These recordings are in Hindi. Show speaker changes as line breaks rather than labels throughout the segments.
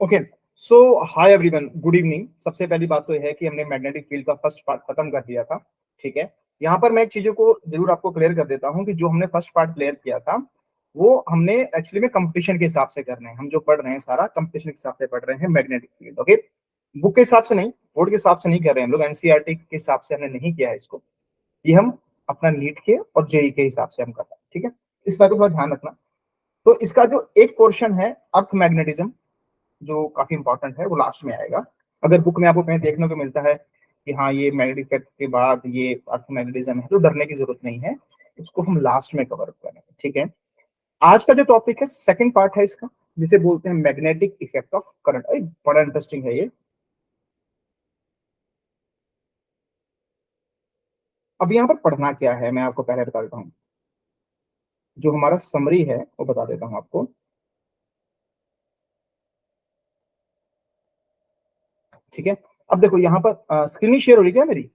ओके, सो हाय एवरीवन, गुड इवनिंग। सबसे पहली बात तो यह है कि हमने मैग्नेटिक फील्ड का फर्स्ट पार्ट खत्म कर दिया था। ठीक है, यहाँ पर मैं एक चीजों को जरूर आपको क्लियर कर देता हूँ कि जो हमने फर्स्ट पार्ट क्लियर किया था वो हमने एक्चुअली में कंपटीशन के हिसाब से करना है। हम जो पढ़ रहे हैं सारा कंपटीशन के हिसाब से पढ़ रहे हैं मैग्नेटिक फील्ड। ओके, बुक के हिसाब से नहीं, बोर्ड के हिसाब से नहीं कर रहे हैं हम लोग, एनसीईआरटी के हिसाब से हमने नहीं किया है इसको। ये हम अपना नीट के और जेई के हिसाब से हम कर रहे हैं। ठीक है, इस बात को थोड़ा ध्यान रखना। तो इसका जो एक पोर्शन है अर्थ मैग्नेटिज्म, जो काफी इंपॉर्टेंट है, वो लास्ट में आएगा। अगर बुक में आपको कहीं देखने को मिलता है कि हाँ ये मैग्नेटिक इफेक्ट के बाद ये अर्थ मैग्नेटिज्म है, तो डरने की जरूरत नहीं है, इसको हम लास्ट में कवर करेंगे। ठीक है, आज का जो टॉपिक है सेकंड पार्ट है इसका, जिसे बोलते हैं मैग्नेटिक इफेक्ट ऑफ करंट। बड़ा इंटरेस्टिंग है ये। अब यहाँ पर पढ़ना क्या है मैं आपको पहले बता देता हूँ। जो हमारा समरी है वो बता देता हूँ आपको। ठीक है, अब देखो यहाँ पर स्क्रीन शेयर हो रही है क्या मेरी?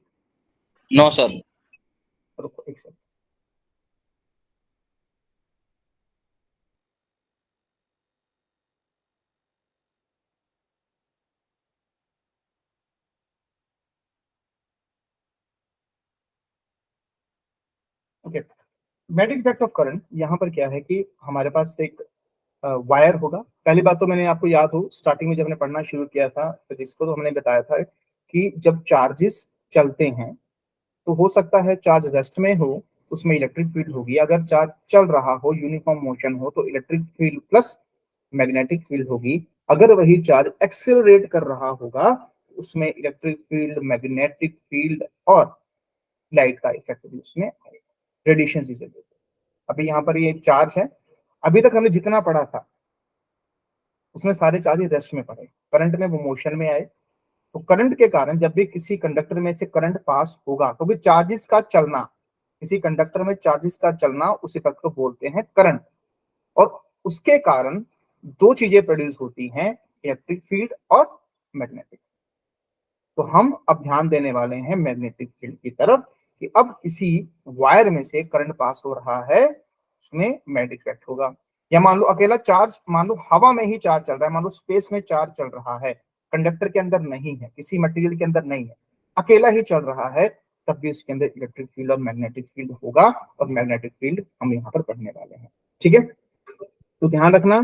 No sir.
रुको एक second. Okay, magnetic effect of current, यहाँ पर क्या है कि हमारे पास एक वायर होगा। पहली बात तो मैंने आपको याद हो स्टार्टिंग में जब हमने पढ़ना शुरू किया था फिजिक्स को, तो हमने बताया था कि जब चार्जेस चलते हैं तो हो सकता है चार्ज रेस्ट में हो, उसमें इलेक्ट्रिक फील्ड होगी। अगर चार्ज चल रहा हो, यूनिफॉर्म मोशन हो, तो electric field plus magnetic field होगी। अगर वही चार्ज एक्सेलरेट कर रहा होगा, उसमें इलेक्ट्रिक फील्ड, मैग्नेटिक फील्ड और लाइट का इफेक्ट भी उसमें आएगा। रेडिएशन जिसे बोलते हैं। अभी यहाँ पर ये चार्ज है, अभी तक हमने जितना पढ़ा था उसमें सारे चार्ज रेस्ट में पड़े, करंट में वो मोशन में आए। तो करंट के कारण जब भी किसी कंडक्टर में से करंट पास होगा, तो भी चार्जेस का चलना, किसी कंडक्टर में चार्जेस का चलना, उस इफेक्ट को बोलते हैं करंट। और उसके कारण दो चीजें प्रोड्यूस होती हैं, इलेक्ट्रिक फील्ड और मैग्नेटिक। तो हम अब ध्यान देने वाले हैं मैग्नेटिक फील्ड की तरफ कि अब किसी वायर में से करंट पास हो रहा है, उसमें मैग्नेटिक इफेक्ट होगा। या मान लो अकेला चार्ज, मान लो हवा में ही चार्ज चल रहा है, मान लो स्पेस में चार्ज चल रहा है, कंडक्टर के अंदर नहीं है, किसी मटेरियल के अंदर नहीं है, अकेला ही चल रहा है, तब भी उसके अंदर इलेक्ट्रिक फील्ड और मैग्नेटिक फील्ड होगा। और मैग्नेटिक फील्ड हम यहाँ पर पढ़ने वाले हैं। ठीक है, तो ध्यान रखना,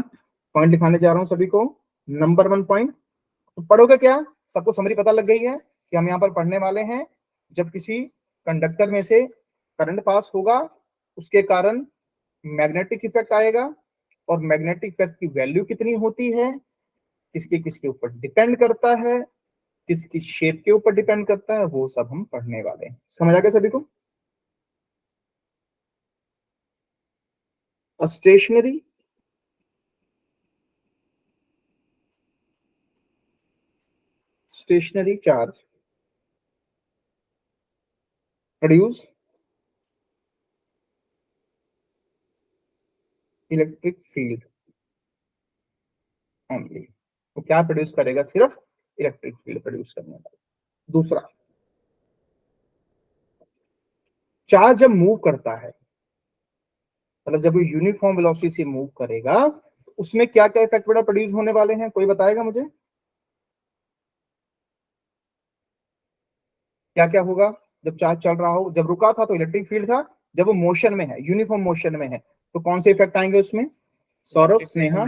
पॉइंट लिखाने जा रहा हूँ सभी को। नंबर 1 पॉइंट, तो पढ़ोगे क्या? सबको समरी पता लग गई है कि हम यहाँ पर पढ़ने वाले हैं जब किसी कंडक्टर में से करंट पास होगा, उसके कारण मैग्नेटिक इफेक्ट आएगा। और मैग्नेटिक इफेक्ट की वैल्यू कितनी होती है, किसके किसके ऊपर डिपेंड करता है, किसकी शेप के ऊपर डिपेंड करता है, वो सब हम पढ़ने वाले हैं। समझ आ गया सभी को? Stationary stationary charge produce electric field only. तो क्या प्रोड्यूस करेगा? सिर्फ इलेक्ट्रिक फील्ड प्रोड्यूस करने वाला। दूसरा, चार्ज जब मूव करता है, मतलब जब वो यूनिफॉर्म वेलोसिटी से मूव करेगा, तो उसमें क्या क्या इफेक्ट बेटा प्रोड्यूस होने वाले हैं? कोई बताएगा मुझे क्या क्या होगा? जब चार्ज चल रहा हो, जब रुका था तो इलेक्ट्रिक फील्ड था, जब वो मोशन में है, यूनिफॉर्म मोशन में है, तो कौन से इफेक्ट आएंगे उसमें? सौरभ, स्नेहा?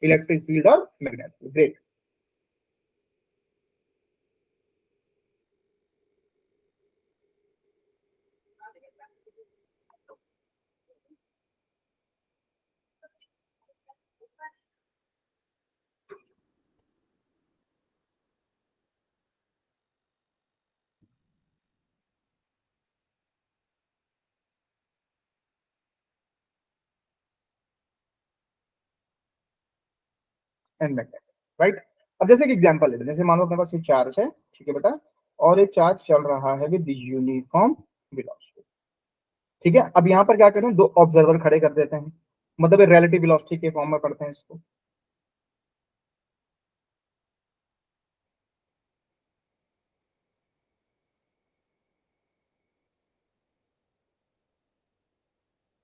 इलेक्ट्रिक फील्ड और magnetic. Great. And magnetic, right. अब जैसे कि एग्जांपल लेते हैं, जैसे मानो अपने पास ये चार्ज है, ठीक है बेटा, और एक चार्ज चल रहा है विद यूनिफॉर्म वेलोसिटी। ठीक है, अब यहाँ पर क्या करें, दो ऑब्जर्वर खड़े कर देते हैं, मतलब रिलेटिव वेलोसिटी के फॉर्म में पढ़ते हैं इसको।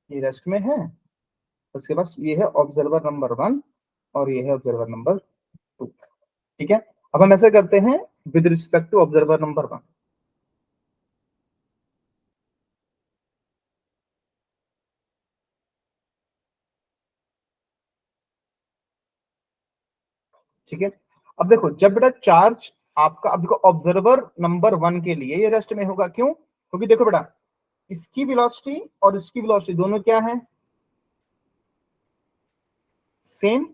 ये रेस्ट में है, उसके बाद ये है ऑब्जर्वर नंबर 1 और ये है ऑब्जर्वर नंबर 2। ठीक है, अब हम ऐसे करते हैं with respect to observer number 1। ठीक है, अब देखो जब बेटा चार्ज आपका, अब देखो ऑब्जर्वर नंबर 1 के लिए ये रेस्ट में होगा, क्यों? क्योंकि देखो बेटा इसकी वेलोसिटी और इसकी वेलोसिटी दोनों क्या है? सेम।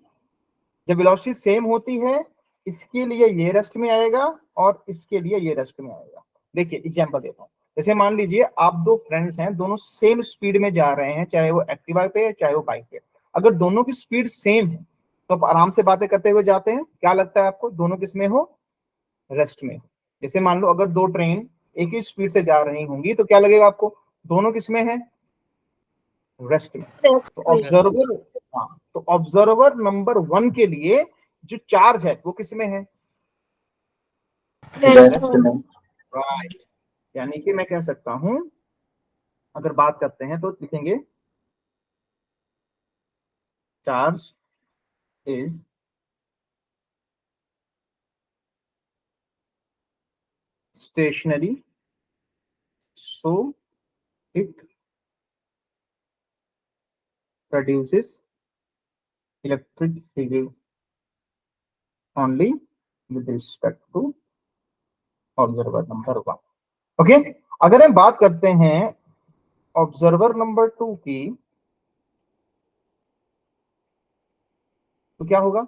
जब वेलोसिटी सेम होती है, इसके लिए ये रेस्ट में आएगा और इसके लिए ये रेस्ट में आएगा। देखिए एग्जांपल देता हूं, जैसे मान लीजिए आप दो फ्रेंड्स हैं, दोनों सेम स्पीड में जा रहे हैं, चाहे वो एक्टिवा पे है चाहे वो बाइक पे। अगर दोनों की स्पीड सेम है तो आप आराम से बातें करते हुए जाते हैं। क्या लगता है आपको, दोनों किस में हो? रेस्ट में। जैसे मान लो अगर दो ट्रेन एक ही स्पीड से जा रही होंगी तो क्या लगेगा आपको, दोनों किस में है? रेस्ट में। तो ऑब्जर्वर, हाँ, तो ऑब्जर्वर नंबर 1 के लिए जो चार्ज है वो किस में है? रेस्ट में। राइट, यानी कि मैं कह सकता हूं, अगर बात करते हैं तो लिखेंगे charge is stationary so it produces electric field only with respect to observer number 1। Okay, अगर हम बात करते हैं ऑब्जर्वर नंबर 2 की, तो क्या होगा?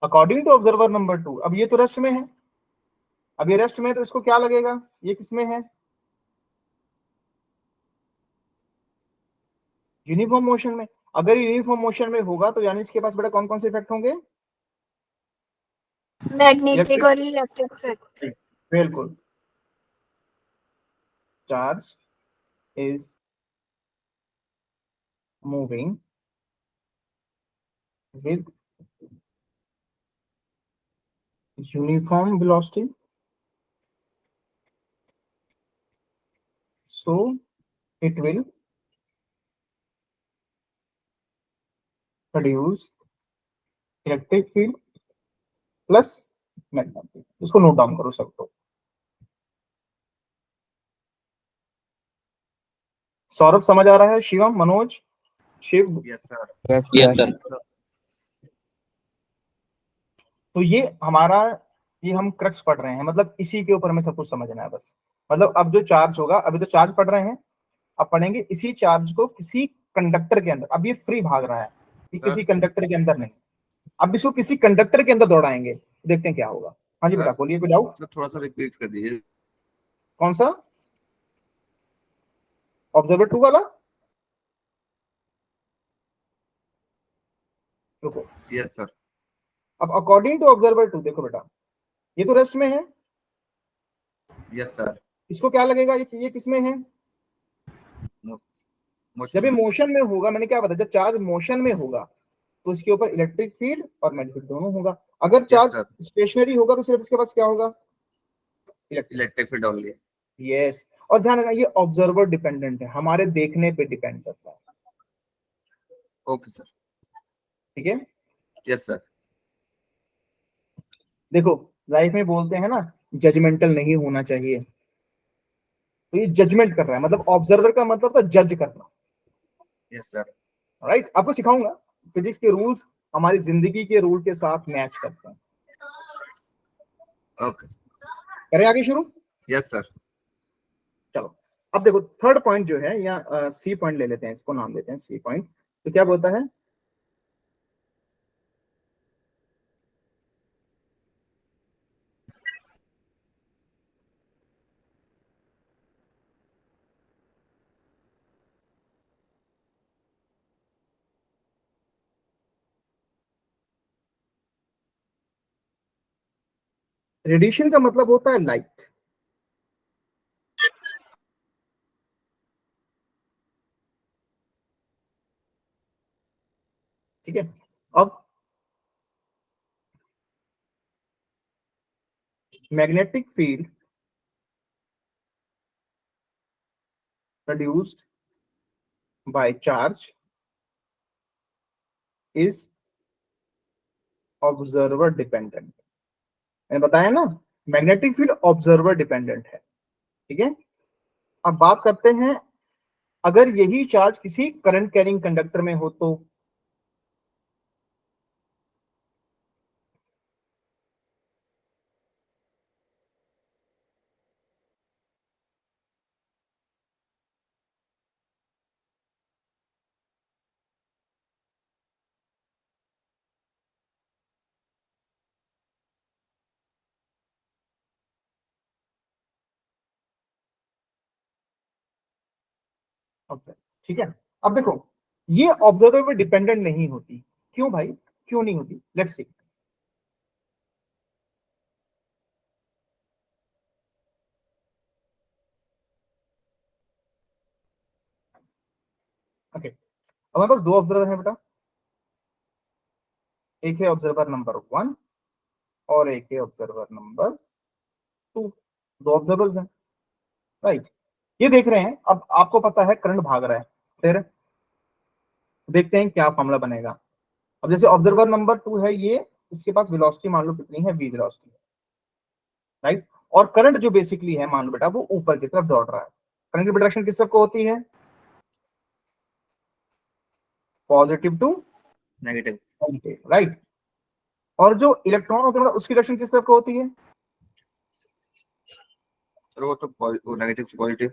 अकॉर्डिंग टू ऑब्जर्वर नंबर 2, अब ये तो रेस्ट में है, अब ये रेस्ट में है तो इसको क्या लगेगा, ये किसमें है? यूनिफॉर्म मोशन में। अगर यूनिफॉर्म मोशन में होगा तो यानी इसके पास बेटा कौन कौन से इफेक्ट होंगे?
मैग्नेटिक और इलेक्ट्रिक इफेक्ट।
बिल्कुल। Charge is moving with uniform velocity so it will produce electric field plus magnetic. इसको नोट डाउन करो सबको। सौरभ समझ आ रहा है? Shivam, Manoj, Shiv?
Yes sir.
Yes sir.
तो ये हमारा, ये हम क्रक्स पढ़ रहे हैं, मतलब इसी के ऊपर हमें सब कुछ समझना है बस। मतलब अब जो चार्ज होगा, अभी तो चार्ज पढ़ रहे हैं, अब पढ़ेंगे इसी चार्ज को किसी कंडक्टर के अंदर। अब ये फ्री भाग रहा है, ये किसी कंडक्टर के अंदर नहीं। अब इसको किसी कंडक्टर के अंदर दौड़ाएंगे, देखते हैं क्या होगा। हाँ जी बेटा बोलिए, कोई डाउट?
सर थोड़ा सा रिपीट कर दीजिए।
कौन सा? ऑब्जर्वर 2 वाला? रुको।
Yes sir.
अब अकॉर्डिंग टू ऑब्जर्वर 2, देखो बेटा ये तो रेस्ट में है,
यस सर।
इसको क्या लगेगा, ये किस में है? जब ये मोशन में होगा, मैंने क्या बताया, जब चार्ज मोशन में होगा तो इसके ऊपर इलेक्ट्रिक फील्ड और मैग्नेटिक दोनों होगा। अगर चार्ज स्टेशनरी होगा तो सिर्फ इसके पास क्या होगा?
Electric field only.
यस, और ध्यान रखना ये ऑब्जर्वर डिपेंडेंट है, हमारे देखने पे डिपेंड करता है।
Okay sir.
ठीक है,
यस सर।
देखो लाइफ में बोलते हैं ना, जजमेंटल नहीं होना चाहिए, तो ये जजमेंट कर रहा है, मतलब ऑब्जर्वर का मतलब था जज करना।
Yes sir.
राइट, आपको सिखाऊंगा फिजिक्स के रूल्स हमारी जिंदगी के रूल के साथ मैच करते हैं।
Okay sir.
करें आगे शुरू?
Yes sir.
चलो, अब देखो थर्ड पॉइंट जो है, या सी पॉइंट ले लेते हैं, इसको नाम देते हैं सी पॉइंट। तो क्या बोलता है? रेडिएशन का मतलब होता है लाइट। ठीक है, अब magnetic field produced by charge is observer dependent. मैंने बताया ना, मैग्नेटिक फील्ड ऑब्जर्वर डिपेंडेंट है, ठीक है। अब बात करते हैं, अगर यही चार्ज किसी करंट कैरिंग कंडक्टर में हो तो ओके, ठीक है। अब देखो, ये ऑब्जर्वर पे डिपेंडेंट नहीं होती। क्यों भाई, क्यों नहीं होती? Let's see. ओके, हमारे पास दो ऑब्जर्वर हैं बेटा, एक है ऑब्जर्वर नंबर 1 और एक है ऑब्जर्वर नंबर 2। दो ऑब्जर्वर्स हैं, राइट। ये देख रहे हैं, अब आपको पता है करंट भाग रहा है, फिर देखते हैं क्या फॉर्मूला बनेगा। अब जैसे ऑब्जर्वर नंबर 2 है ये, इसके पास वेलोसिटी मान लो कितनी है, v वेलोसिटी, राइट। और करंट जो बेसिकली है मान लो बेटा वो ऊपर की तरफ दौड़ रहा है। करंट की डायरेक्शन किस तरफ को होती है? Positive to
negative.
राइट। और जो इलेक्ट्रॉन होता है उसकी डायरेक्शन किस तरफ को होती है?
सर वो तो नेगेटिव से पॉजिटिव।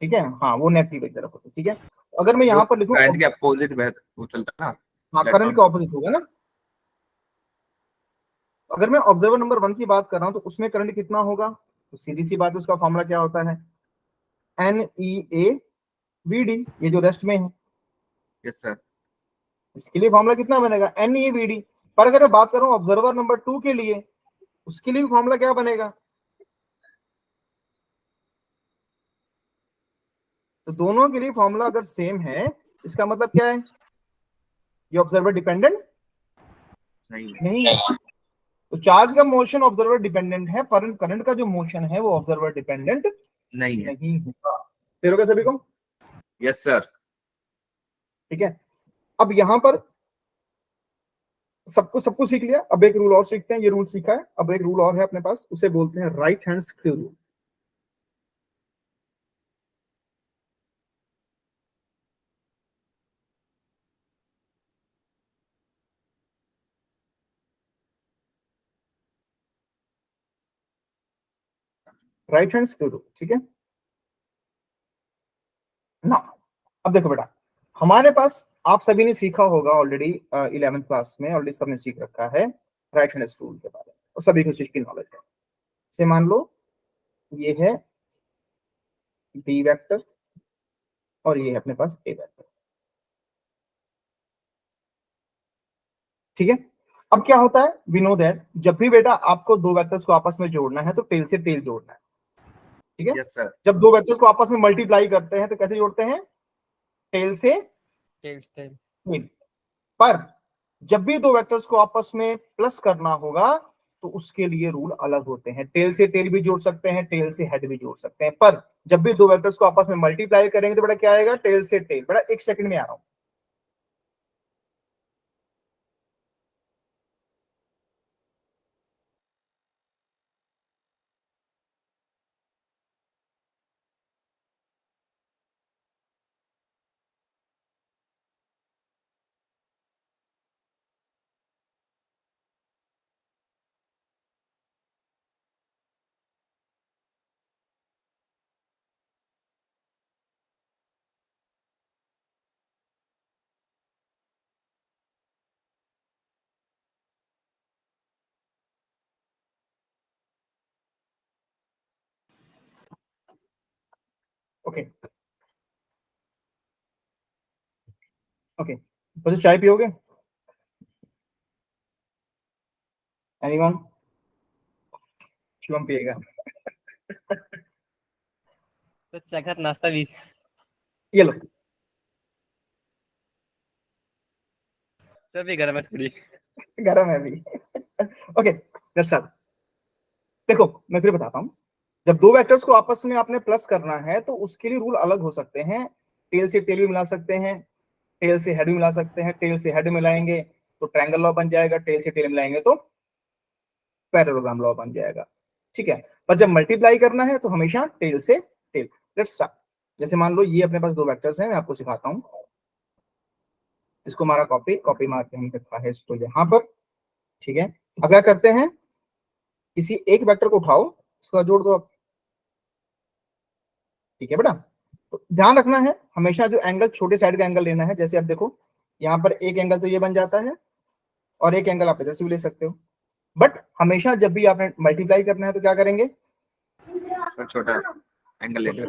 ठीक है, हाँ वो नेगेटिव की तरफ होती है, ठीक है। अगर मैं यहाँ पर लिखूं,
करंट के अपोजिट में वो चलता है ना,
हाँ करंट के ऑपोजिट होगा ना। अगर मैं ऑब्जर्वर नंबर 1 की बात कर रहा हूं तो उसमें करंट कितना होगा? तो सीधी सी बात है, उसका फॉर्मूला क्या होता है? NEAVD, ये जो रेस्ट में है,
यस सर।
इसके लिए फॉर्मूला कितना बनेगा? NEAVD। पर अगर मैं बात करूं ऑब्जर्वर नंबर 2 के लिए, उसके लिए फॉर्मूला क्या बनेगा? तो दोनों के लिए फॉर्मूला अगर सेम है, इसका मतलब क्या है? ये ऑब्जर्वर डिपेंडेंट नहीं है। तो चार्ज का मोशन ऑब्जर्वर डिपेंडेंट है, पर करंट का जो मोशन है वो ऑब्जर्वर डिपेंडेंट
नहीं
होगा। क्लियर होगा सभी को?
Yes sir.
ठीक है। अब यहां पर सबको सीख लिया, अब एक रूल और सीखते हैं। ये रूल सीखा है, अब एक रूल और है अपने पास, उसे बोलते हैं right hand screw rule. Right hand screw rule, ठीक है ना। अब देखो बेटा, हमारे पास आप सभी ने सीखा होगा ऑलरेडी, 11th क्लास में ऑलरेडी सबने सीख रखा है राइट हैंड स्क्रू रूल के बारे में, और सभी को इस चीज की नॉलेज है। से मान लो ये है डी वेक्टर और ये है अपने पास ए वेक्टर, ठीक है। अब क्या होता है, वी नो दैट जब भी बेटा आपको दो वेक्टर्स को आपस में जोड़ना है तो टेल से टेल जोड़ना है, ठीक है।
Yes sir.
जब दो वेक्टर्स को आपस में मल्टीप्लाई करते हैं तो कैसे जोड़ते हैं? टेल से टेल। पर जब भी दो वेक्टर्स को आपस में प्लस करना होगा तो उसके लिए रूल अलग होते हैं। टेल से टेल भी जोड़ सकते हैं, टेल से हेड भी जोड़ सकते हैं, पर जब भी दो वेक्टर्स को आपस में मल्टीप्लाई करेंगे तो बेटा क्या आएगा? टेल से टेल। बेटा एक सेकंड में आ रहा हूं। ओके ओके, तो चाय पियोगे? एनीवन? शिवम पिएगा।
तो चखत नाश्ता भी
ये लो।
सब भी गर्म है थोड़ी।
गरम है अभी। Okay let's start. देखो मैं फिर बताता हूं, जब दो वेक्टर्स को आपस में आपने प्लस करना है तो उसके लिए रूल अलग हो सकते हैं। टेल से टेल भी मिला सकते हैं, टेल से हेड भी मिला सकते हैं। टेल से हेड मिलाएंगे तो ट्रायंगल लॉ बन जाएगा, टेल से टेल मिलाएंगे तो पैरेललोग्राम लॉ बन जाएगा, ठीक है। पर जब मल्टीप्लाई करना है तो हमेशा टेल से टेल। Let's start. जैसे मान लो ये अपने पास दो वेक्टर्स हैं, मैं आपको सिखाता हूँ। इसको हमारा कॉपी मार के हमने रखा है इसको यहाँ पर, ठीक है। अब क्या करते हैं, किसी एक वेक्टर को उठाओ, इसका जोड़ दो आप, ठीक है बेटा। तो ध्यान रखना है हमेशा जो एंगल, छोटे साइड का एंगल लेना है। जैसे आप देखो यहाँ पर एक एंगल तो ये बन जाता है और एक एंगल आप इधर से भी ले सकते हो, बट हमेशा जब भी आपने मल्टीप्लाई करना है तो क्या करेंगे,
सर छोटा एंगल लेंगे।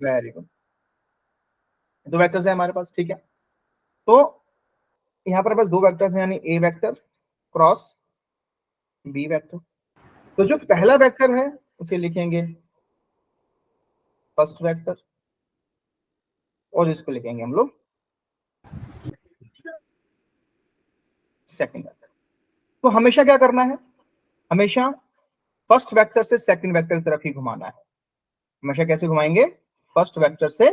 Very good. दो वेक्टर्स है हमारे पास, ठीक है। तो यहाँ पर बस दो वेक्टर्स हैं, यानी ए वेक्टर क्रॉस बी वेक्टर। तो जो पहला वेक्टर है उसे लिखेंगे फर्स्ट वेक्टर और इसको लिखेंगे हम लोग सेकंड वेक्टर। तो हमेशा क्या करना है, हमेशा फर्स्ट वेक्टर से सेकंड वेक्टर की तरफ ही घुमाना है। हमेशा कैसे घुमाएंगे, फर्स्ट वेक्टर से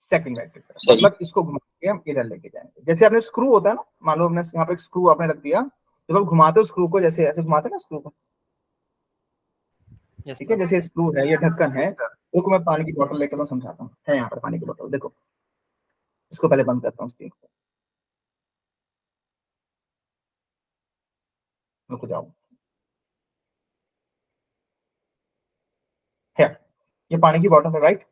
सेकंड वेक्टर की तरफ, मतलब इसको घुमा के हम इधर लेके जाएंगे। जैसे आपने स्क्रू होता है ना, मान लो हमने यहाँ पे एक स्क्रू आपने रख दिया, जब आप घुमाते हो स्क्रू को, जैसे ऐसे घुमाते हैं ना स्क्रू को,
यस
ठीक है।
सर।
जैसे स्क्रू है, ये ढक्कन है, रुको मैं पानी की बोतल लेकर समझाता हूँ। है यहाँ पर पानी की बोतल, देखो इसको पहले बंद करता हूँ स्क्रीन को, रुको जाओ। है, ये पानी की बोतल है राइट,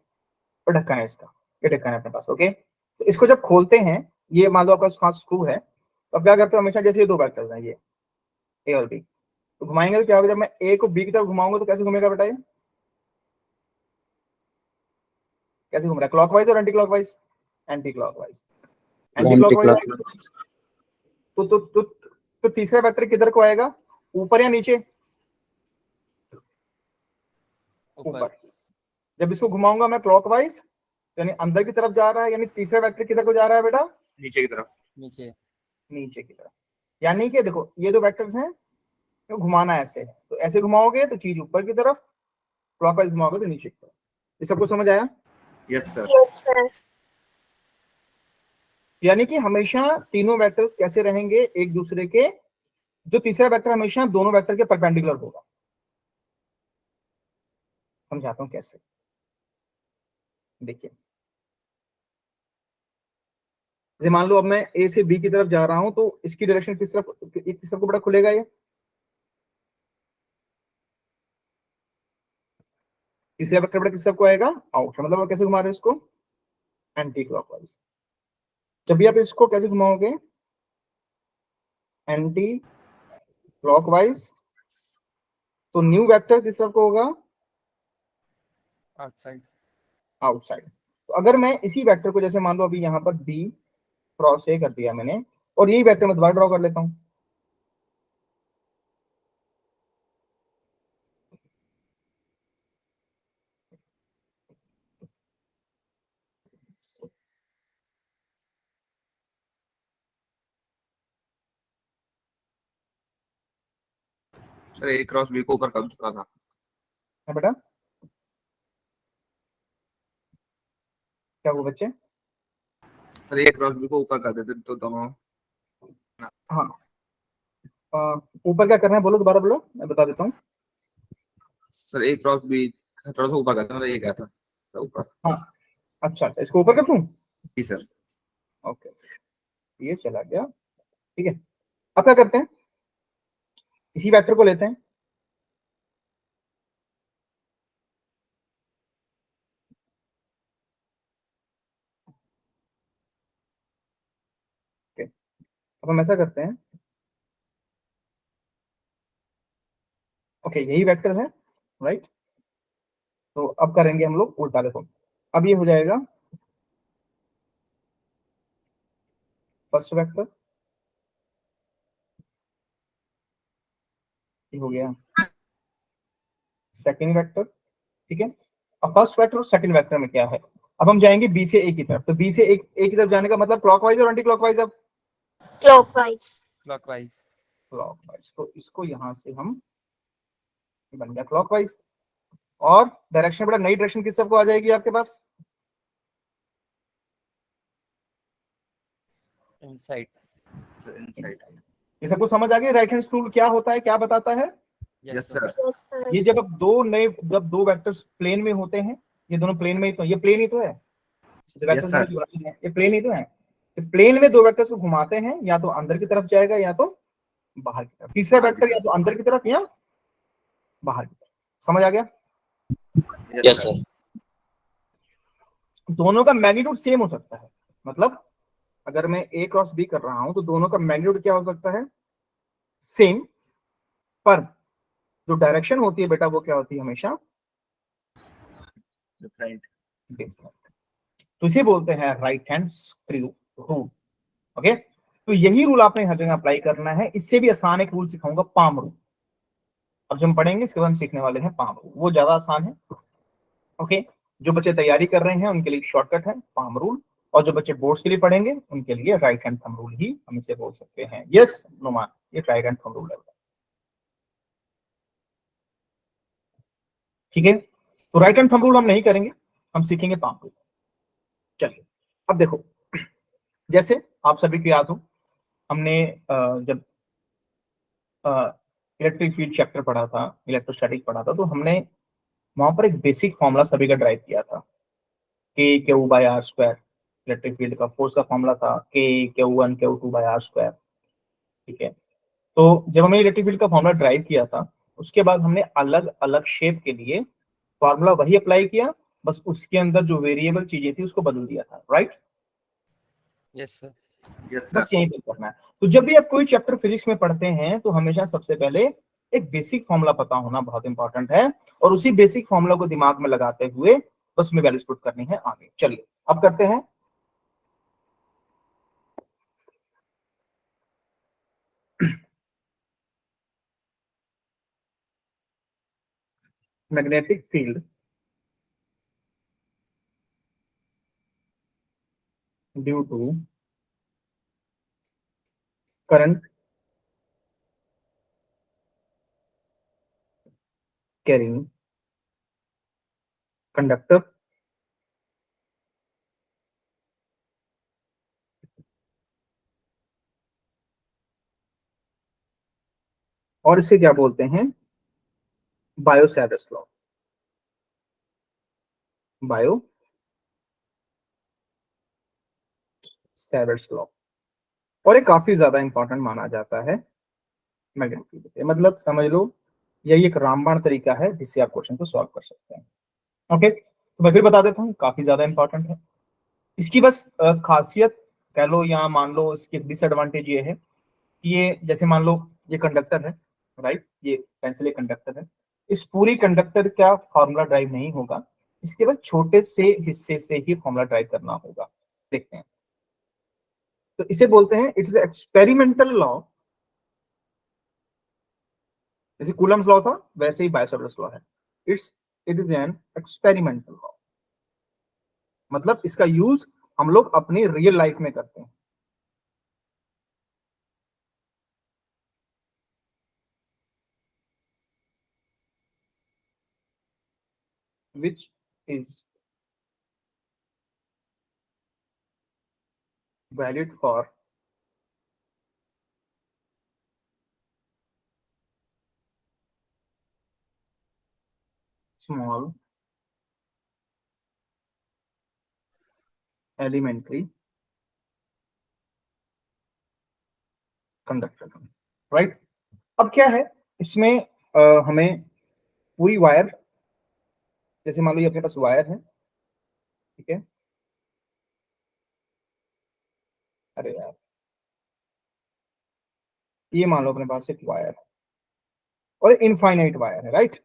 और ढक्कन है इसका, ये ढक्कन है अपने पास, ओके। तो इसको जब खोलते हैं, ये मान लो आपका हाथ स्क्रू है, तो अब क्या करते हो, हमेशा जैसे ये दो वेक्टर्स हैं, ये ए और बी, तो घुमाएंगे तो क्या होगा, जब मैं ए को बी की तरफ घुमाऊंगा तो कैसे घूमेगा बेटा, ये कैसे घूम रहा है, क्लॉकवाइज और anti clockwise, anti clockwise, anti clockwise. तो तीसरा वेक्टर किधर को आएगा, ऊपर या नीचे, ऊपर। जब इसको घुमाऊंगा मैं क्लॉकवाइज, यानी अंदर की तरफ जा रहा है, यानी तीसरा वेक्टर किधर को जा रहा है बेटा,
नीचे की तरफ।
नीचे।
नीचे की तरफ। यानी कि देखो ये दो वेक्टर्स हैं, तो घुमाना है ऐसे, तो ऐसे घुमाओगे तो चीज ऊपर की तरफ, क्लॉकवाइज घुमाओगे तो नीचे की तरफ। ये सबको समझ आया?
Yes sir.
Yes, sir.
यानी कि हमेशा तीनों वेक्टर्स कैसे रहेंगे एक दूसरे के, जो तीसरा वेक्टर हमेशा दोनों वेक्टर के परपेंडिकुलर होगा। समझाता हूं कैसे, देखिए। जैसे मान लो अब मैं ए से बी की तरफ जा रहा हूं, तो इसकी डायरेक्शन किस तरफ को बड़ा खुलेगा, ये तीसरा वेक्टर बड़ा किस तरफ को आएगा, आउट। मतलब आप कैसे घुमा रहे हो इसको, एंटी क्लॉकवाइज। जब भी आप इसको कैसे घुमाओगे, एंटी क्लॉकवाइज, तो न्यू वेक्टर किस तरफ को होगा,
आउटसाइड।
आउटसाइड। तो अगर मैं इसी वेक्टर को, जैसे मान लो अभी यहाँ पर बी क्रॉस ए कर दिया मैंने, और यही वेक्टर मैं दोबारा ड्रॉ कर लेता हूं,
सर ए क्रॉस बी को ऊपर कर दूंगा था।
है बेटा, क्या वो बच्चे,
सर ए क्रॉस बी को ऊपर कर देते तो दोनों।
हाँ ऊपर क्या करना है बोलो, दोबारा बोलो मैं बता देता हूँ।
सर ए क्रॉस बी थोड़ा सा ऊपर करते, मतलब ये क्या था, तो ऊपर।
हाँ अच्छा अच्छा, इसको ऊपर कर दूं,
जी सर।
ओके, ये चला गया, ठीक है। अब क्या करते हैं, इसी वेक्टर को लेते हैं, ओके। अब हम ऐसा करते हैं, ओके यही वेक्टर है राइट, तो अब करेंगे हम लोग उल्टा, देखो अब ये हो जाएगा फर्स्ट वेक्टर, ये हो गया सेकंड वेक्टर, ठीक है। अब फर्स्ट वेक्टर और सेकंड वेक्टर में क्या है, अब हम जाएंगे बी से ए की तरफ, तो बी से ए की तरफ जाने का मतलब क्लॉकवाइज और एंटी क्लॉकवाइज, अब
Clockwise.
क्लॉकवाइज।
क्लॉकवाइज। तो इसको यहां से हम, बन गया क्लॉकवाइज, और डायरेक्शन बेटा, नई डायरेक्शन किस तरफ को आ जाएगी आपके पास,
इनसाइड।
Sir inside.
ये सबको समझ आ गया राइट हैंड रूल क्या होता है, क्या बताता है?
Yes sir.
Yes, sir.
ये जब दो वेक्टर्स प्लेन में होते हैं, ये दोनों प्लेन में ही तो, ये प्लेन ही तो है जो वेक्टर्स
sir.
मैंने बनाए हैं, ये प्लेन ही तो है। तो प्लेन में दो वेक्टर्स को घुमाते हैं, या तो अंदर की तरफ जाएगा या तो बाहर की तरफ। तीसरा
बाहर की
वेक्टर या तो अंदर की तरफ या बाहर की तरफ। समझ आ गया?
Yes sir.
दोनों का मैग्नीट्यूड सेम हो सकता है, मतलब अगर मैं ए क्रॉस बी कर रहा हूं तो दोनों का मैग्नीट्यूड क्या हो सकता है? सेम, पर जो डायरेक्शन होती है बेटा वो क्या होती है? हमेशा
डिफरेंट।
डिफरेंट। तो इसे बोलते हैं right hand screw rule. Okay, तो यही रूल आपने हर जगह अप्लाई करना है। इससे भी आसान एक रूल सिखाऊंगा, पाम रूल। अब जो हम पढ़ेंगे इसके बाद हम सीखने वाले हैं पाम रूल, वो ज्यादा आसान है। ओके, जो बच्चे तैयारी कर रहे हैं उनके लिए शॉर्टकट है पाम रूल, और जो बच्चे बोर्ड्स के लिए पढ़ेंगे उनके लिए राइट हैंड थंब रूल ही हम इसे बोल सकते हैं। यस नुमान, ये राइट हैंड थंब रूल है। ठीक है, तो राइट हैंड थंब रूल हम नहीं करेंगे, हम सीखेंगे पाम रूल। चलिए अब देखो, जैसे आप सभी को याद हो, हमने जब इलेक्ट्रिक फील्ड चैप्टर पढ़ा था, इलेक्ट्रोस्टैटिक पढ़ा था, तो हमने वहां पर एक बेसिक फॉर्मूला सभी का ड्राइव किया था, k q by r square. Electric field का फोर्स का फॉर्मूला था k q one q two by r square. ठीक है, तो जब हमने इलेक्ट्रिक फील्ड का फॉर्मूला ड्राइव किया था, उसके बाद हमने अलग अलग शेप के लिए फॉर्मूला वही अप्लाई किया, बस उसके अंदर जो वेरिएबल चीजें थी उसको बदल दिया था। राइट?
Yes sir.
यस
बस
सर।
यही पे करना है। तो जब भी आप कोई चैप्टर फिजिक्स में पढ़ते हैं तो हमेशा सबसे पहले एक बेसिक फॉर्मूला पता होना बहुत इंपॉर्टेंट है, और उसी बेसिक फॉर्मूला को दिमाग में लगाते हुए बस में वैल्यूज पुट करनी है आगे। चलिए अब करते हैं magnetic field due to current carrying conductor और इसे क्या बोलते हैं? Biot Savart's law. Biot Savart's law, और ये काफी ज्यादा इंपॉर्टेंट माना जाता है मैग्नेटिक फील्ड। मतलब समझ लो यही एक रामबाण तरीका है जिससे आप क्वेश्चन को सॉल्व कर सकते हैं। ओके, तो मैं फिर बता देता हूँ, काफी ज्यादा इंपॉर्टेंट है। इसकी बस खासियत कह लो या मान लो, इसकी डिसएडवांटेज ये है कि ये जैसे मान लो ये कंडक्टर है, राइट, ये पेंसिल एक कंडक्टर है, इस पूरी कंडक्टर का फॉर्मूला ड्राइव नहीं होगा, इसके बाद छोटे से हिस्से से ही फॉर्मूला ड्राइव करना होगा। देखते हैं, तो इसे बोलते हैं इट इज एक्सपेरिमेंटल लॉ। जैसे कूलम्स लॉ था वैसे ही बायोसावर्ट्स लॉ है। It is an experimental law, मतलब इसका यूज हम लोग अपनी रियल लाइफ में करते हैं। which is valid for small elementary conductor। Right, अब क्या है इसमें, हमें पूरी वायर, जैसे मान लो ये अपने पास वायर है, ठीक है, अरे यार ये मान लो अपने पास एक वायर है और इनफाइनाइट वायर है, राइट,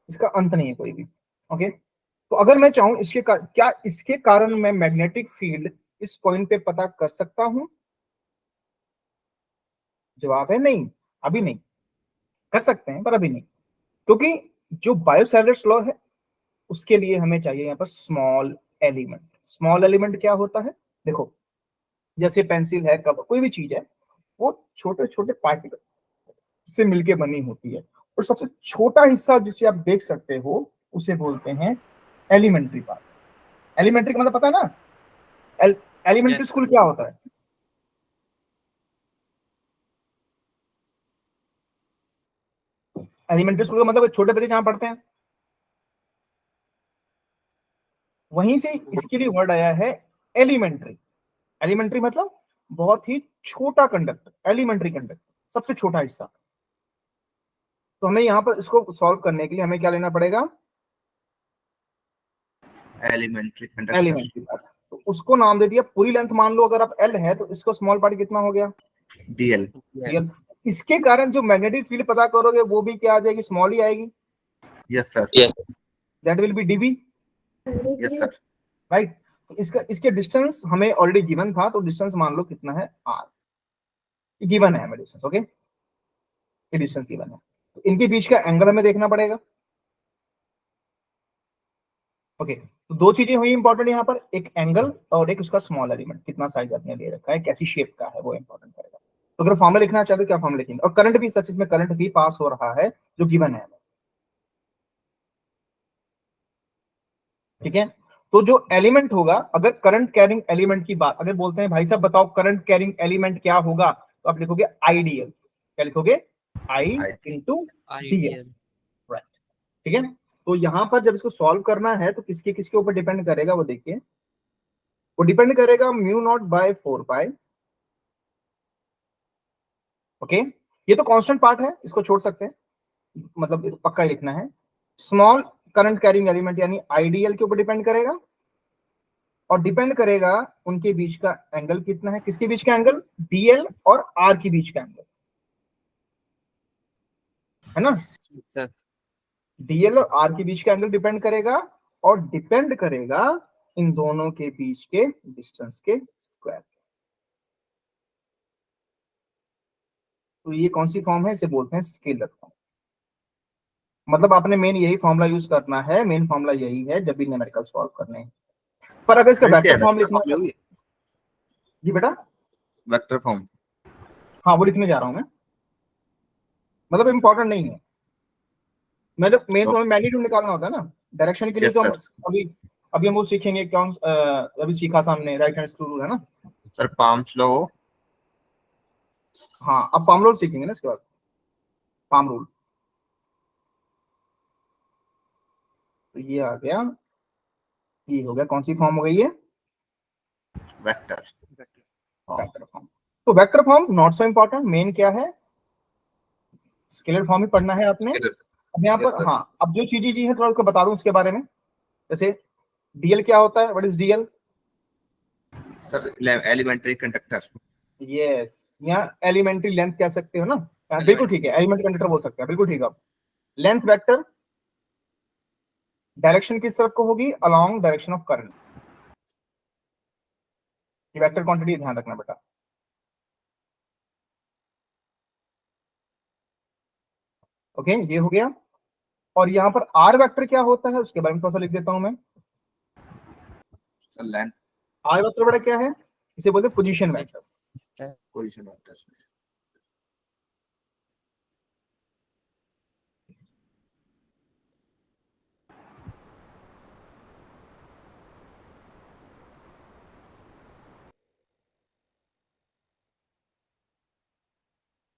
इसका अंत नहीं है कोई भी। ओके, तो अगर मैं चाहूं क्या इसके कारण मैं मैग्नेटिक फील्ड इस पॉइंट पे पता कर सकता हूं? जवाब है नहीं, अभी नहीं कर सकते हैं, पर अभी नहीं, क्योंकि जो बायो सैवर्ट्स लॉ है उसके लिए हमें चाहिए यहाँ पर स्मॉल एलिमेंट। स्मॉल एलिमेंट क्या होता है? देखो, जैसे पेंसिल है, कब कोई भी चीज है, वो छोटे छोटे पार्टिकल से मिलके बनी होती है, और सबसे छोटा हिस्सा जिसे आप देख सकते हो उसे बोलते हैं एलिमेंट्री पार्ट। एलिमेंट्री का मतलब पता है ना? Elementary
Yes.
स्कूल क्या होता है? एलिमेंट्री स्कूल का मतलब छोटे बच्चे जहां पढ़ते हैं, वहीं से इसके लिए वर्ड आया है एलिमेंट्री। एलिमेंट्री मतलब बहुत ही छोटा कंडक्टर, एलिमेंट्री कंडक्टर सबसे छोटा हिस्सा। तो हमें यहाँ पर इसको सॉल्व करने के लिए हमें क्या लेना पड़ेगा,
एलिमेंट्री कंडक्टर।
Elementary part. तो उसको नाम दे दिया, पूरी लेंथ मान लो अगर आप एल है तो इसको स्मॉल पार्ट कितना हो गया,
डीएल।
डीएल। इसके कारण जो मैग्नेटिक फील्ड पता करोगे वो भी क्या आ जाएगी, स्मॉल ही आएगी।
Yes sir.
That will be dB.
Yes sir.
Right. तो इसके डिस्टेंस हमें ऑलरेडी गिवन था, तो डिस्टेंस मान लो कितना है, आर गिवन है हमें डिस्टेंस। ओके, ये डिस्टेंस गिवन है। तो इनके बीच का एंगल हमें देखना पड़ेगा। ओके, तो दो चीजें हुई इंपॉर्टेंट यहाँ पर, एक एंगल और एक उसका स्मॉल एलिमेंट, कितना साइज आपने ले रखा है, कैसी शेप का है, वो इंपॉर्टेंट करेगा। तो अगर फॉर्मूला लिखना चाहते हो क्या फॉर्मूला लिखेंगे, और करंट भी सच, इसमें करंट भी पास हो रहा है जो गिवन है। ठीक है, तो जो एलिमेंट होगा, अगर करंट कैरिंग एलिमेंट की बात अगर बोलते हैं भाई साहब बताओ करंट कैरिंग एलिमेंट क्या होगा, तो आप लिखोगे आईडीएल। क्या लिखोगे, आई इंटू डीएल। राइट, ठीक है। तो यहां पर जब इसको सॉल्व करना है तो किसके किसके ऊपर डिपेंड करेगा, वो देखिए, वो डिपेंड करेगा mu not by 4 pi. Okay, ये तो कांस्टेंट पार्ट है, इसको छोड़ सकते हैं, मतलब ये तो पक्का ही लिखना है। स्मॉल करंट कैरिंग एलिमेंट यानी आईडीएल के ऊपर डिपेंड करेगा, और डिपेंड करेगा उनके बीच का एंगल कितना है, किसके बीच का एंगल, डीएल और आर के बीच का एंगल, है ना।
सर
डीएल और आर के बीच का एंगल डिपेंड करेगा, और डिपेंड करेगा इन दोनों के बीच के डिस्टेंस के स्क्वायर। तो ये कौन सी फॉर्म है, इसे बोलते हैं स्केलर फॉर्म। मतलब आपने मेन यही फॉर्मूला यूज करना है, मेन फॉर्मूला यही है जब भी न्यूमेरिकल सॉल्व करने हैं। पर अगर इसका वेक्टर फॉर्म लिखना है, जी बेटा,
वेक्टर फॉर्म,
हाँ वो लिखने जा रहा हूं मैं, मतलब इंपॉर्टेंट नहीं है, मतलब मेन तो हमें मैग्नीट्यूड निकालना होता है ना, डायरेक्शन के लिए। तो हम अभी अभी हम वो सीखेंगे, कौन अभी सीखा था हमने, राइट हैंड स्क्रू रूल, है ना
सर, पाम्स लॉ।
हाँ, अब पाम रूल सीखेंगे ना इसके बाद, पाम रूल। तो ये आ गया, ये हो गया, कौन सी फॉर्म हो गई है,
वेक्टर।
Vector form. तो vector form not so important, main क्या है, स्केलर फॉर्म ही पढ़ना है आपने। अब यहाँ पर हाँ, अब जो चीजें है थोड़ा उसको बता दूं उसके बारे में। जैसे डीएल क्या होता है, what is DL
sir? Elementary conductor.
Yes, यहाँ एलिमेंट्री लेंथ कह सकते हो ना, बिल्कुल ठीक है, एलिमेंट्री कंडक्टर बोल सकते हैं, बिल्कुल ठीक है। लेंथ वेक्टर, डायरेक्शन किस तरफ को होगी, अलोंग डायरेक्शन ऑफ करंट। ये वेक्टर क्वांटिटी ध्यान रखना बेटा। ओके, ये हो गया। और यहाँ पर आर वेक्टर क्या होता है उसके बारे में थोड़ा सा लिख देता हूं मैं।
Sir length.
आर वेक्टर बेटा क्या है, इसे बोलते हैं position vector.
Position vector.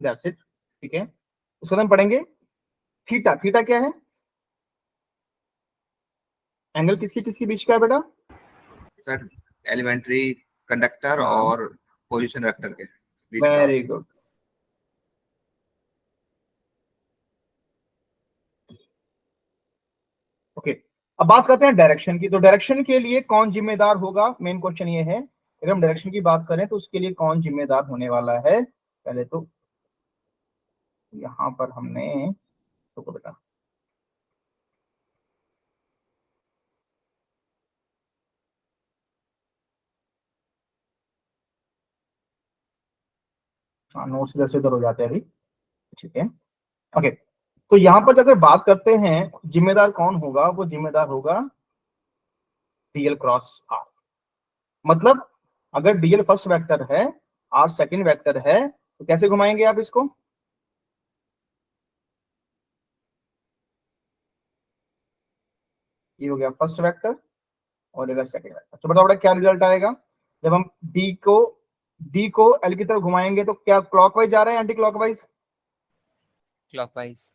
That's it, ठीक है। उसके बाद हम पढ़ेंगे थीटा। थीटा क्या है, एंगल किसकी किसके बीच का है बेटा,
सर एलिमेंट्री कंडक्टर और पोजीशन वेक्टर के बीच का।
Very good. ओके, अब बात करते हैं डायरेक्शन की। तो डायरेक्शन के लिए कौन जिम्मेदार होगा, मेन क्वेश्चन ये है। अगर हम डायरेक्शन की बात करें तो उसके लिए कौन जिम्मेदार होने वाला है, पहले तो यहां पर हमने, तो बेटा हाँ, नोट्स इधर से उधर हो जाते हैं अभी, ठीक है। ओके, तो यहां पर अगर बात करते हैं जिम्मेदार कौन होगा, वो जिम्मेदार होगा डीएल क्रॉस आर। मतलब अगर डीएल फर्स्ट वेक्टर है, आर सेकंड वेक्टर है, तो कैसे घुमाएंगे आप इसको, ये हो गया फर्स्ट वेक्टर और इधर सेकंड वेक्टर। तो बड़ा बड़ा क्या रिजल्ट आएगा, जब हम डी को एल की तरफ घुमाएंगे तो क्या क्लॉकवाइज जा रहा है एंटी क्लॉकवाइज,
क्लॉकवाइज।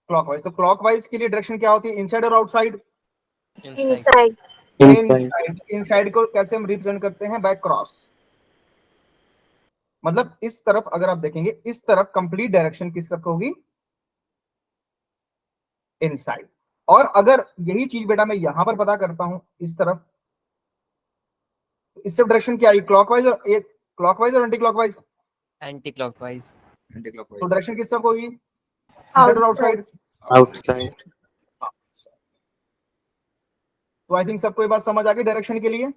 क्लॉकवाइज। तो क्लॉकवाइज के लिए डायरेक्शन क्या होती है, इनसाइड और आउटसाइड?
inside,
inside. इनसाइड को कैसे हम रिप्रेजेंट करते हैं, बाय क्रॉस। मतलब इस तरफ अगर आप देखेंगे, इस तरफ कंप्लीट डायरेक्शन किस तरफ होगी, इनसाइड। और अगर यही चीज बेटा मैं यहां पर पता करता हूं इस तरफ, इस तरफ डायरेक्शन क्या आई, क्लॉकवाइज और एक क्लॉकवाइज और anti clockwise?
Anti clockwise.
Anti
तो
क्लॉकवाइज।
डायरेक्शन किस तरफ होगी, इनसाइड और
outside,
आउटसाइड?
outside,
तो आई थिंक सबको ये बात समझ आ गई डायरेक्शन के लिए।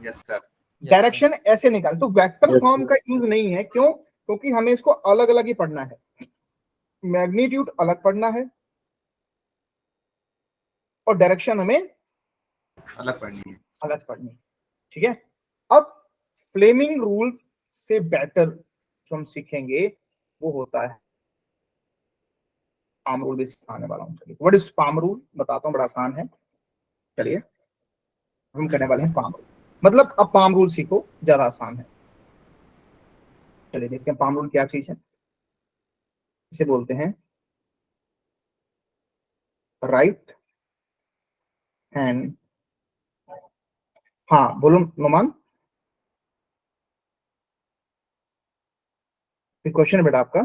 Yes sir.
डायरेक्शन ऐसे निकाल, तो वेक्टर
Yes,
फॉर्म
sir.
का यूज नहीं है, क्यों? क्योंकि हमें इसको अलग अलग ही पढ़ना है, मैग्नीट्यूड अलग पढ़ना है और डायरेक्शन हमें
अलग पढ़नी है।
अलग पढ़नी है, ठीक है। अब फ्लेमिंग रूल्स से बेटर जो हम सीखेंगे वो होता है पाम रूल। भी सिखाने वाला हूँ। चलिए, व्हाट इज पाम रूल बताता हूँ, बड़ा आसान है। चलिए हम करने वाले हैं पाम रूल। मतलब अब पाम रूल सीखो, ज्यादा आसान है। चलिए देखते हैं पाम रूल क्या चीज है। इसे बोलते हैं राइट हैंड। हाँ बोलो नोमान, क्वेश्चन है बेटा आपका।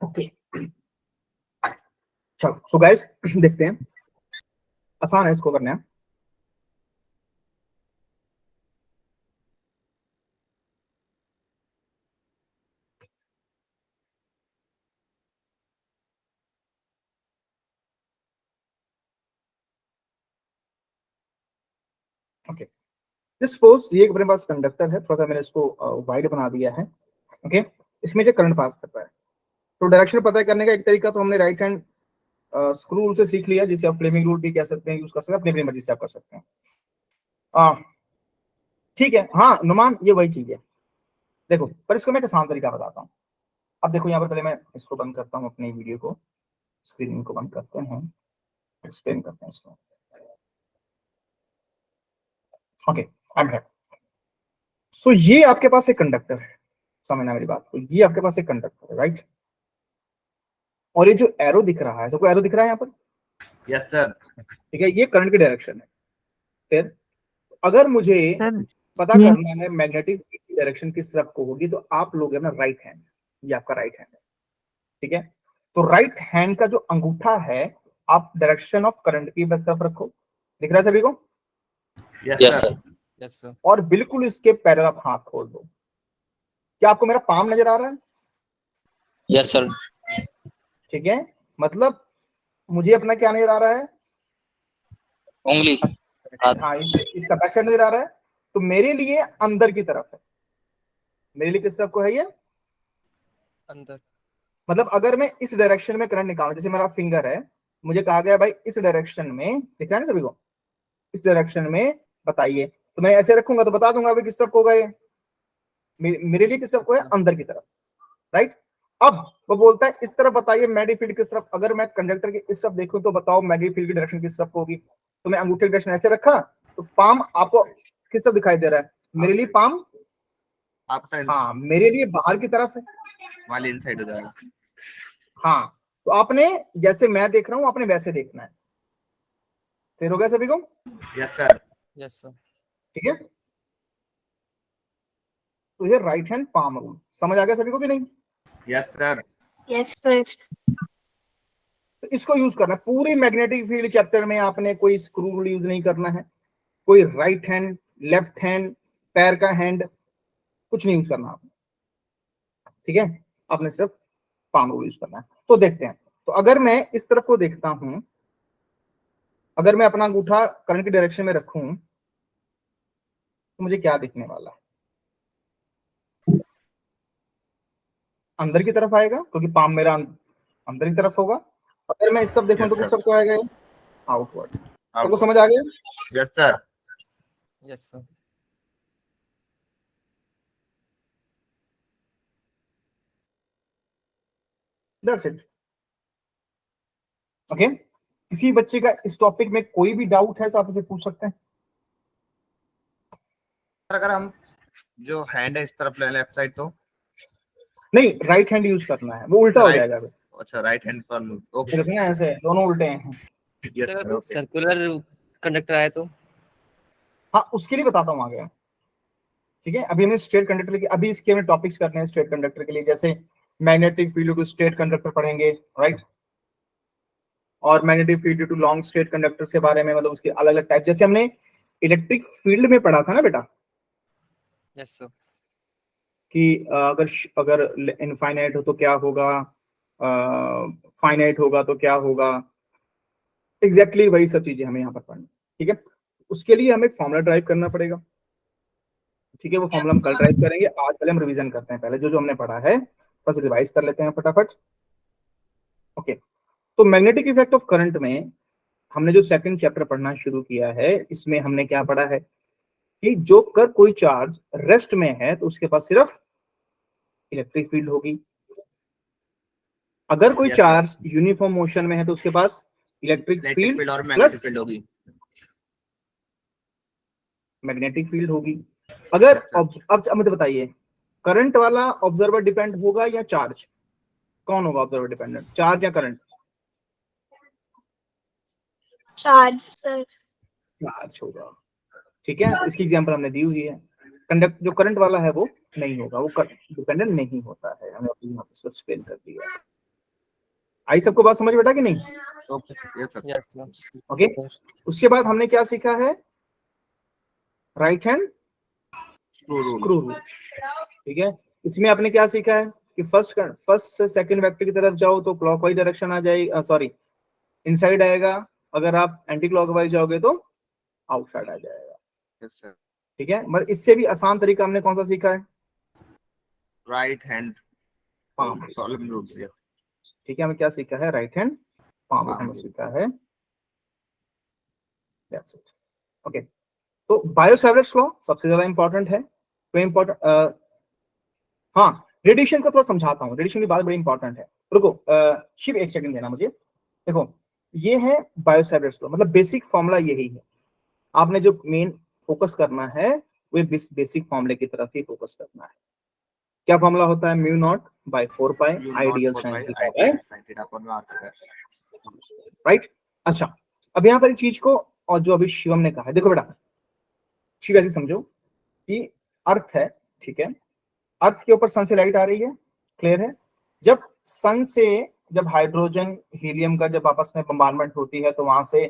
ओके चलो, सो गाइस देखते हैं, आसान है इसको करना। ओके, सपोज ये अपने पास कंडक्टर है, थोड़ा सा मैंने इसको वाइड बना दिया है। ओके, इसमें जो करंट पास कर रहा है, तो डायरेक्शन पता करने का एक तरीका तो हमने राइट हैंड स्क्रू रूल से सीख लिया, जिसे आप फ्लेमिंग रूल भी कह सकते हैं, यूज कर सकते हैं, अपनी अपनी मर्जी से आप कर सकते हैं। ठीक है, हाँ नुमान ये वही चीज है। देखो पर इसको मैं एक आसान तरीका बताता हूँ। अब देखो यहाँ पर पहले मैं इसको बंद करता हूँ, अपनी वीडियो को, स्क्रीन को बंद करते हैं, एक्सप्लेन करते हैं इसको। Okay I am here. So ये आपके पास एक कंडक्टर है, समझना मेरी बात को, ये आपके पास एक कंडक्टर है, राइट। और ये जो एरो दिख रहा है, सबको एरो दिख रहा है यहाँ पर?
Yes sir.
ठीक है, ये करंट की डायरेक्शन है। फिर अगर मुझे पता करना है मैग्नेटिक की डायरेक्शन किस तरफ को होगी, तो आप लोग है ना राइट हैंड, ये आपका राइट हैंड है, ठीक है। तो राइट हैंड का जो अंगूठा है, आप डायरेक्शन ऑफ करंट की तरफ रखो, दिख रहा है सभी को?
Yes sir.
Yes sir.
और बिल्कुल इसके पैरेलल आप हाथ खोल दो। क्या आपको मेरा पाम नजर आ रहा है?
Yes, sir.
ठीक है, मतलब मुझे अपना क्या नजर आ रहा है?
Only.
हाँ, इसका बैक साइड नजर आ रहा है, तो मेरे लिए अंदर की तरफ है। मेरे लिए किस तरफ को है ये?
अंदर।
मतलब अगर मैं इस डायरेक्शन में करंट निकालूं, जैसे मेरा फिंगर है, मुझे कहा गया भाई इस डायरेक्शन में, दिख रहा है ना सभी को, इस डायरेक्शन में बताइए, तो मैं ऐसे रखूंगा तो बता दूंगा भाई किस तरफ को होगा ये। मेरे लिए किस तरफ को है? अंदर की तरफ, राइट। अब वो बोलता है इस तरफ बताइए मैग्नेटिक फील्ड किस तरफ। अगर मैं कंडक्टर के इस तरफ देखूं तो बताओ मैग्नेटिक फील्ड की डायरेक्शन किस तरफ होगी। तो मैं अंगूठे की डायरेक्शन ऐसे रखा, तो पाम आपको किस तरफ दिखाई दे रहा है? मेरे लिए पाम,
आपका
हाँ मेरे लिए बाहर की तरफ है,
वाले इनसाइड हो जाएगा।
हाँ। तो आपने जैसे मैं देख रहा हूं आपने वैसे देखना है। फिर हो गया सभी को?
Yes sir.
Yes sir.
ठीक है, तो ये राइट हैंड पाम रूल समझ आ गया सभी को कि नहीं?
Yes sir.
yes sir,
तो इसको यूज करना है पूरी मैग्नेटिक फील्ड चैप्टर में। आपने कोई स्क्रू रूल यूज नहीं करना है, कोई राइट हैंड, लेफ्ट हैंड, पैर का हैंड, कुछ नहीं यूज करना आपने, ठीक है। आपने सिर्फ पाम रूल यूज करना है। तो देखते हैं, तो अगर मैं इस तरफ को देखता हूं, अगर मैं अपना अंगूठा करंट की डायरेक्शन में रखूं, तो मुझे क्या दिखने वाला है? अंदर की तरफ आएगा, क्योंकि पाम मेरा अंदर की तरफ होगा। अगर मैं इस तरफ देखूं
Yes,
तो किस
sir.
तरफ को आएगा? आउटवर्ड। सबको
Outward.
समझ आ गया?
Yes sir.
Yes sir.
That's it. Okay, किसी बच्चे का इस टॉपिक में कोई भी डाउट है तो आप इसे पूछ सकते हैं।
अगर हम जो हैंड है इस तरफ लेफ्ट साइड तो
नहीं, राइट हैंड यूज करना है, वो उल्टा हो
Right.
जाएगा अभी।
अच्छा राइट हैंड पर ओके
देखना ऐसे दोनों उल्टे हैं।
Yes sir okay
circular conductor आए तो
हाँ, उसके लिए बताता हूँ आगे। ठीक है, अभी हमने स्ट्रेट कंडक्टर की, अभी इसके हमने टॉपिक्स करने हैं स्ट्रेट कंडक्टर के लिए, जैसे magnetic field to straight conductor पढ़ेंगे, राइट। और magnetic field to long straight conductor के बारे में, मतलब उसके अलग अलग टाइप, जैसे हमने इलेक्ट्रिक फील्ड में पढ़ा था ना बेटा,
यस सर
कि अगर इनफाइनाइट हो तो क्या होगा, फाइनाइट होगा तो क्या होगा, एग्जैक्टली वही सब चीजें हमें यहाँ पर पढ़नी। ठीक है, उसके लिए हमें एक फॉर्मूला ड्राइव करना पड़ेगा। ठीक है, वो फॉर्मूला हम कल ड्राइव करेंगे, आज पहले हम रिवीजन करते हैं, पहले जो जो हमने पढ़ा है बस रिवाइज कर लेते हैं फटाफट। ओके, तो मैग्नेटिक इफेक्ट ऑफ करंट में हमने जो सेकंड चैप्टर पढ़ना शुरू किया है, इसमें हमने क्या पढ़ा है कि जो कर कोई चार्ज रेस्ट में है तो उसके पास सिर्फ इलेक्ट्रिक फील्ड होगी, अगर कोई
Yes,
चार्ज यूनिफॉर्म मोशन में है तो उसके पास इलेक्ट्रिक
इलेक्ट्रिक
फील्ड
फील्ड और मैग्नेटिक
प्लस
फील्ड होगी
मैग्नेटिक फील्ड होगी। अगर
Yes, sir.
अब मुझे बताइए, करंट वाला ऑब्जर्वर डिपेंड होगा या चार्ज, कौन होगा ऑब्जर्वर डिपेंडेंट, चार्ज या करंट?
Charge sir.
चार्ज होगा। ठीक है, इसकी एग्जांपल हमने दी हुई है। कंडक्ट जो करंट वाला है वो नहीं होगा, वो डिपेंडेंट नहीं होता है, हमने अपनी यहाँ पे एक्सप्लेन कर दिया। आई सबको बात समझ बेटा कि नहीं?
Okay yes sir
yes sir
okay, उसके बाद हमने क्या सीखा है, right hand
screw rule
screw rule. ठीक है, इसमें आपने क्या सीखा है कि फर्स्ट से सेकंड वेक्टर की तरफ जाओ तो क्लॉकवाइज डायरेक्शन आ जाएगी, सॉरी इनसाइड आएगा, अगर आप एंटी क्लॉकवाइज जाओगे तो आउटसाइड आ जाएगा।
यस सर
ठीक है, मगर इससे भी आसान तरीका हमने कौन सा सीखा है,
right hand
palm.
Solid rule
ठीक है, हमें क्या सीखा है, राइट हैंड पाम
Palm
हमें
rule.
सीखा है। That's it. ओके, तो बायो-सैवर्ट्स लॉ सबसे ज्यादा इंपॉर्टेंट है, तो इंपॉर्टेंट, हाँ रेडिएशन को थोड़ा समझाता हूँ, रेडिएशन की बात बड़ी इंपॉर्टेंट है। रुको शिव एक सेकंड देना मुझे। देखो ये है बायो-सैवर्ट्स लॉ, मतलब बेसिक फॉर्मूला यही है, आपने जो मेन फोकस करना है वो बेसिक फॉर्मूले की तरफ ही फोकस करना है। क्या फॉर्मूला होता है, mu not by 4 pi I DL sine theta by, right. अच्छा, अब यहाँ पर एक चीज को, और जो अभी शिवम ने कहा है, देखो बेटा शिव ऐसे समझो कि अर्थ है, ठीक है, अर्थ के ऊपर सन से लाइट आ रही है, क्लियर है। जब सन से, जब हाइड्रोजन हीलियम का जब आपस में बम्बार्डमेंट होती है तो वहां से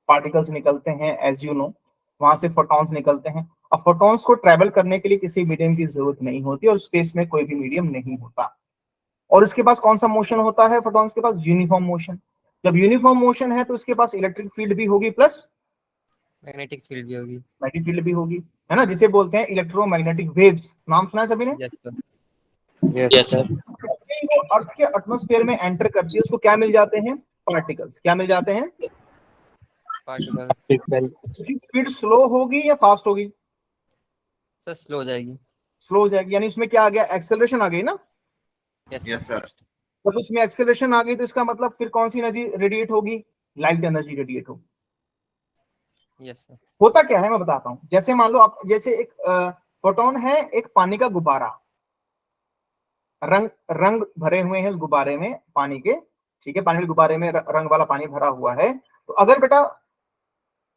पार्टिकल्स निकलते हैं, एज यू नो, वहां से फोटॉन्स निकलते हैं। अब फोटॉन्स को ट्रेवल करने के लिए किसी मीडियम की जरूरत नहीं होती, और स्पेस में कोई भी मीडियम नहीं होता, और इसके पास कौन सा मोशन होता है, फोटॉन्स के पास यूनिफॉर्म मोशन। जब यूनिफॉर्म मोशन है तो इसके पास इलेक्ट्रिक फील्ड भी होगी प्लस
मैग्नेटिक फील्ड भी होगी।
मैग्नेटिक फील्ड भी होगी, है ना, जिसे बोलते हैं इलेक्ट्रोमैग्नेटिक वेव्स। नाम सुना है सभी ने?
Yes sir
Yes, sir.
वो अर्थ के एटमॉस्फेयर में एंटर करती है, उसको क्या मिल जाते हैं, पार्टिकल्स। क्या मिल जाते हैं,
पार्टिकल
उसकी स्पीड स्लो होगी या फास्ट होगी,
सर स्लो हो जाएगी।
स्लो हो जाएगी, यानी उसमें क्या आ गया, एक्सेलरेशन आ गई ना।
यस
यस सर
जब उसमें एक्सेलरेशन आ गई तो इसका मतलब फिर कौन सी एनर्जी रेडिएट होगी, लाइट एनर्जी रेडिएट होगी।
यस सर
होता क्या है मैं बताता हूं, जैसे मान लो आप, जैसे एक फोटोन है, एक पानी का गुब्बारा, रंग रंग भरे हुए हैं उस गुब्बारे में पानी के, ठीक है, पानी के गुब्बारे में रंग वाला पानी भरा हुआ है। तो अगर बेटा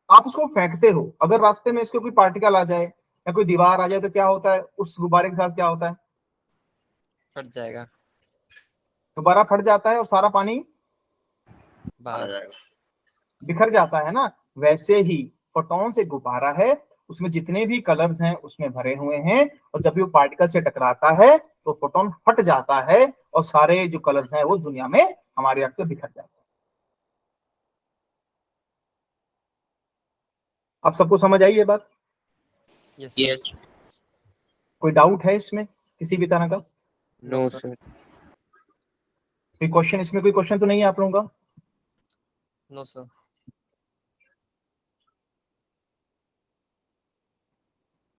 आप उसको फेंकते हो, अगर रास्ते में इसके कोई पार्टिकल आ जाए या कोई दीवार आ जाए तो क्या होता है, उस गुब्बारे के साथ क्या होता है,
फट जाएगा
गुब्बारा फट जाता है और सारा पानी
आ
बाहर।
जाएगा
बिखर जाता है ना। वैसे ही फोटोन से गुब्बारा है, उसमें जितने भी कलर्स हैं उसमें भरे हुए हैं, और जब भी वो पार्टिकल से टकराता है तो फोटोन फट जाता है और सारे जो कलर्स हैं वो दुनिया में हमारे आंख से बिखर जाते हैं। आप सबको समझ आई ये बात?
Yes
Yes.
कोई डाउट है इसमें किसी भी तरह का?
नो सर
कोई क्वेश्चन, इसमें कोई क्वेश्चन तो नहीं है आप लोगों का?
No sir